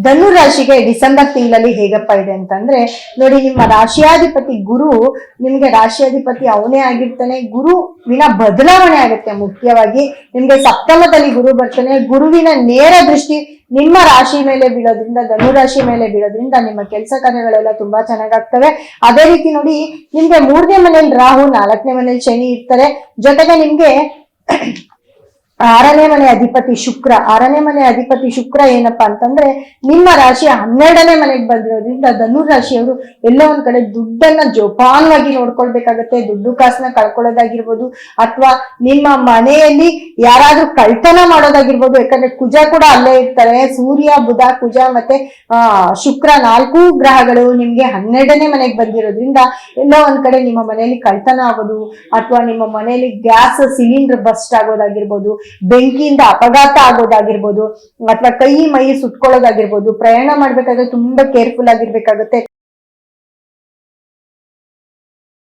ಧನು ರಾಶಿಗೆ ಡಿಸೆಂಬರ್ ತಿಂಗಳಲ್ಲಿ ಹೇಗಪ್ಪ ಇದೆ ಅಂತಂದ್ರೆ ನೋಡಿ, ನಿಮ್ಮ ರಾಶಿಯಾಧಿಪತಿ ಗುರು, ನಿಮ್ಗೆ ರಾಶಿಯಾಧಿಪತಿ ಅವನೇ ಆಗಿರ್ತಾನೆ. ಗುರುವಿನ ಬದಲಾವಣೆ ಆಗುತ್ತೆ. ಮುಖ್ಯವಾಗಿ ನಿಮ್ಗೆ ಸಪ್ತಮದಲ್ಲಿ ಗುರು ಬರ್ತಾನೆ. ಗುರುವಿನ ನೇರ ದೃಷ್ಟಿ ನಿಮ್ಮ ರಾಶಿ ಮೇಲೆ ಬೀಳೋದ್ರಿಂದ, ಧನು ರಾಶಿ ಮೇಲೆ ಬೀಳೋದ್ರಿಂದ ನಿಮ್ಮ ಕೆಲಸ ಕಾರ್ಯಗಳೆಲ್ಲ ತುಂಬಾ ಚೆನ್ನಾಗಾಗ್ತವೆ. ಅದೇ ರೀತಿ ನೋಡಿ, ನಿಮ್ಗೆ 3ನೇ ಮನೇಲಿ ರಾಹು, 4ನೇ ಮನೇಲಿ ಶನಿ ಇರ್ತಾರೆ. ಜೊತೆಗೆ ನಿಮ್ಗೆ 6ನೇ ಮನೆ ಅಧಿಪತಿ ಶುಕ್ರ. 6ನೇ ಮನೆ ಅಧಿಪತಿ ಶುಕ್ರ ಏನಪ್ಪಾ ಅಂತಂದ್ರೆ ನಿಮ್ಮ ರಾಶಿಯ 12ನೇ ಮನೆಗೆ ಬಂದಿರೋದ್ರಿಂದ ಧನು ರಾಶಿಯವರು ಎಲ್ಲೋ ಒಂದ್ ಕಡೆ ದುಡ್ಡನ್ನ ಜೋಪಾನವಾಗಿ ನೋಡ್ಕೊಳ್ಬೇಕಾಗತ್ತೆ. ದುಡ್ಡು ಕಾಸನ್ನ ಕಳ್ಕೊಳ್ಳೋದಾಗಿರ್ಬೋದು, ಅಥವಾ ನಿಮ್ಮ ಮನೆಯಲ್ಲಿ ಯಾರಾದ್ರೂ ಕಳ್ತನ ಮಾಡೋದಾಗಿರ್ಬೋದು. ಯಾಕಂದ್ರೆ ಕುಜ ಕೂಡ ಅಲ್ಲೇ ಇರ್ತಾರೆ. ಸೂರ್ಯ, ಬುಧ, ಕುಜ ಮತ್ತೆ ಶುಕ್ರ 4 ಗ್ರಹಗಳು ನಿಮ್ಗೆ 12ನೇ ಮನೆಗೆ ಬಂದಿರೋದ್ರಿಂದ ಎಲ್ಲೋ ಒಂದ್ ಕಡೆ ನಿಮ್ಮ ಮನೆಯಲ್ಲಿ ಕಳ್ತನ ಆಗೋದು, ಅಥವಾ ನಿಮ್ಮ ಮನೆಯಲ್ಲಿ ಗ್ಯಾಸ್ ಸಿಲಿಂಡರ್ ಬಸ್ಟ್ ಆಗೋದಾಗಿರ್ಬೋದು, ಬೆಂಕಿಯಿಂದ ಅಪಘಾತ ಆಗೋದಾಗಿರ್ಬೋದು, ಅಥವಾ ಕೈ ಮೈ ಸುಟ್ಕೊಳ್ಳೋದಾಗಿರ್ಬೋದು. ಪ್ರಯಾಣ ಮಾಡ್ಬೇಕಾದ್ರೆ ತುಂಬಾ ಕೇರ್ಫುಲ್ ಆಗಿರ್ಬೇಕಾಗುತ್ತೆ.